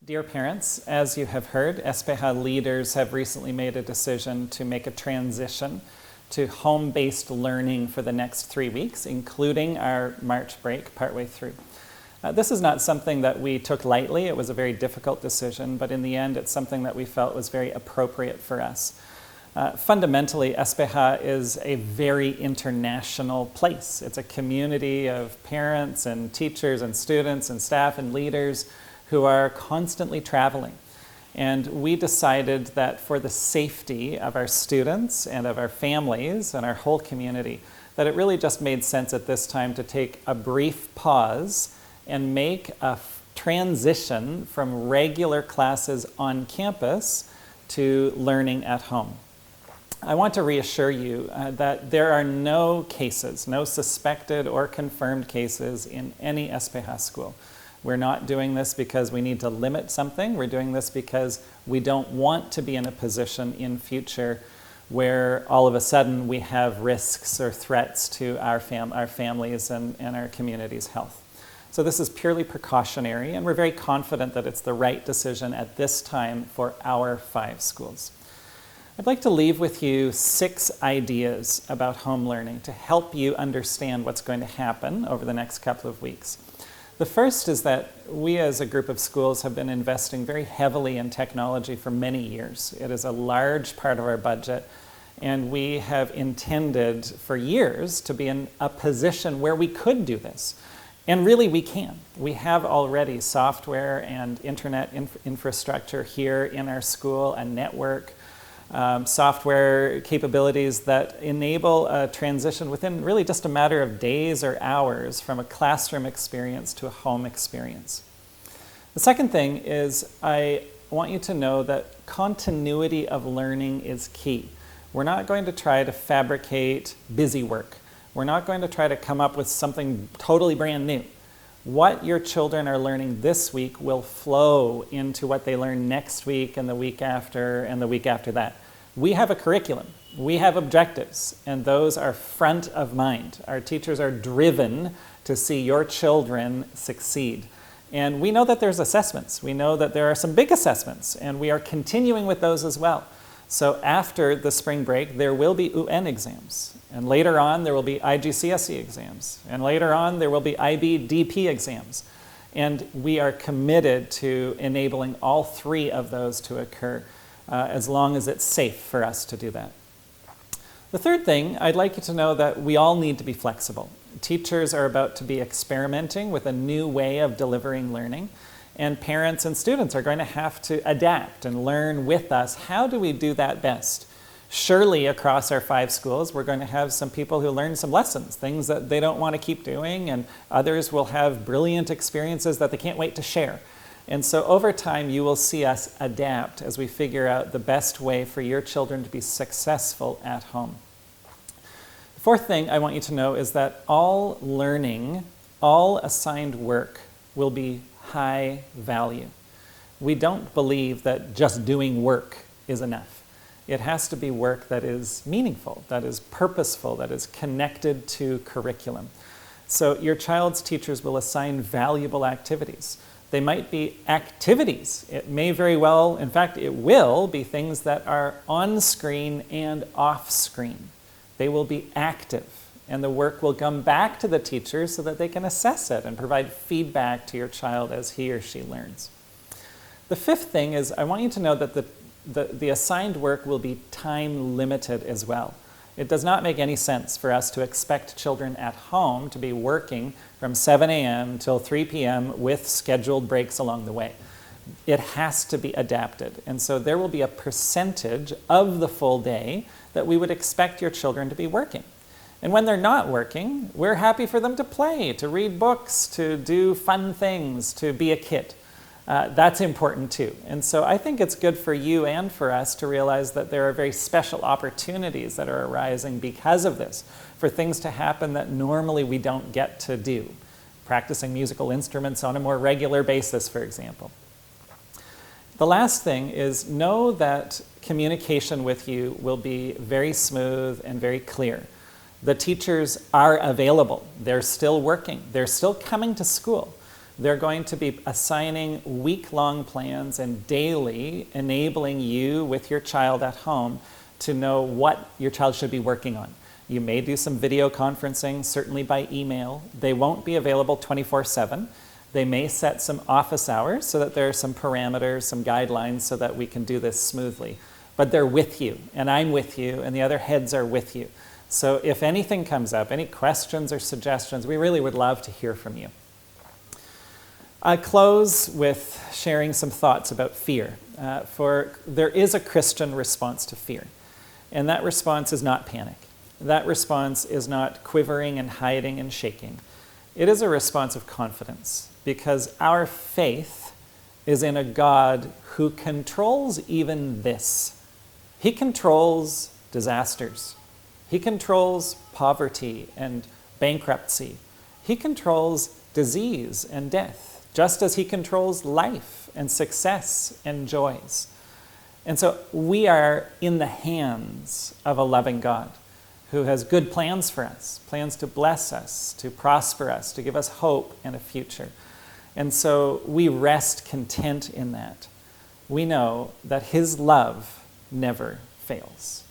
Dear parents, as you have heard, SPH leaders have recently made a decision to make a transition to home-based learning for the next 3 weeks, including our March break partway through. This is not something that we took lightly. It was a very difficult decision, but in the end, it's something that we felt was very appropriate for us. Fundamentally, SPH is a very international place. It's a community of parents and teachers and students and staff and leaders who are constantly traveling. And we decided that for the safety of our students and of our families and our whole community, that it really just made sense at this time to take a brief pause and make a transition from regular classes on campus to learning at home. I want to reassure you that there are no cases, no suspected or confirmed cases in any SPH school. We're not doing this because we need to limit something. We're doing this because we don't want to be in a position in future where all of a sudden we have risks or threats to our families and our community's health. So this is purely precautionary, and we're very confident that it's the right decision at this time for our 5 schools. I'd like to leave with you 6 ideas about home learning to help you understand what's going to happen over the next couple of weeks. The first is that we as a group of schools have been investing very heavily in technology for many years. It is a large part of our budget, and we have intended for years to be in a position where we could do this. And really we can. We have already software and internet infrastructure here in our school, a network, software capabilities that enable a transition within really just a matter of days or hours from a classroom experience to a home experience. The second thing is I want you to know that continuity of learning is key. We're not going to try to fabricate busy work. We're not going to try to come up with something totally brand new. What your children are learning this week will flow into what they learn next week and the week after and the week after that. We have a curriculum. We have objectives, and those are front of mind. Our teachers are driven to see your children succeed. And we know that there's assessments. We know that there are some big assessments, and we are continuing with those as well. So after the spring break, there will be UN exams. And later on, there will be IGCSE exams. And later on, there will be IB-DP exams. And we are committed to enabling all 3 of those to occur as long as it's safe for us to do that. The third thing, I'd like you to know that we all need to be flexible. Teachers are about to be experimenting with a new way of delivering learning. And parents and students are going to have to adapt and learn with us. How do we do that best? Surely across our 5 schools, we're going to have some people who learn some lessons, things that they don't want to keep doing, and others will have brilliant experiences that they can't wait to share. And so over time, you will see us adapt as we figure out the best way for your children to be successful at home. The fourth thing I want you to know is that all learning, all assigned work will be high value. We don't believe that just doing work is enough. It has to be work that is meaningful, that is purposeful, that is connected to curriculum. So your child's teachers will assign valuable activities. They might be activities. It may very well, in fact, it will be things that are on screen and off screen. They will be active. And the work will come back to the teacher so that they can assess it and provide feedback to your child as he or she learns. The fifth thing is I want you to know that the assigned work will be time limited as well. It does not make any sense for us to expect children at home to be working from 7 a.m. till 3 p.m. with scheduled breaks along the way. It has to be adapted. And so there will be a percentage of the full day that we would expect your children to be working. And when they're not working, we're happy for them to play, to read books, to do fun things, to be a kid. That's important too. And so I think it's good for you and for us to realize that there are very special opportunities that are arising because of this, for things to happen that normally we don't get to do. Practicing musical instruments on a more regular basis, for example. The last thing is know that communication with you will be very smooth and very clear. The teachers are available. They're still working. They're still coming to school. They're going to be assigning week-long plans and daily enabling you with your child at home to know what your child should be working on. You may do some video conferencing, certainly by email. They won't be available 24/7. They may set some office hours so that there are some parameters, some guidelines so that we can do this smoothly. But they're with you, and I'm with you, and the other heads are with you. So if anything comes up, any questions or suggestions, we really would love to hear from you. I close with sharing some thoughts about fear. For there is a Christian response to fear, and that response is not panic. That response is not quivering and hiding and shaking. It is a response of confidence, because our faith is in a God who controls even this. He controls disasters. He controls poverty and bankruptcy. He controls disease and death, just as he controls life and success and joys. And so we are in the hands of a loving God who has good plans for us, plans to bless us, to prosper us, to give us hope and a future. And so we rest content in that. We know that his love never fails.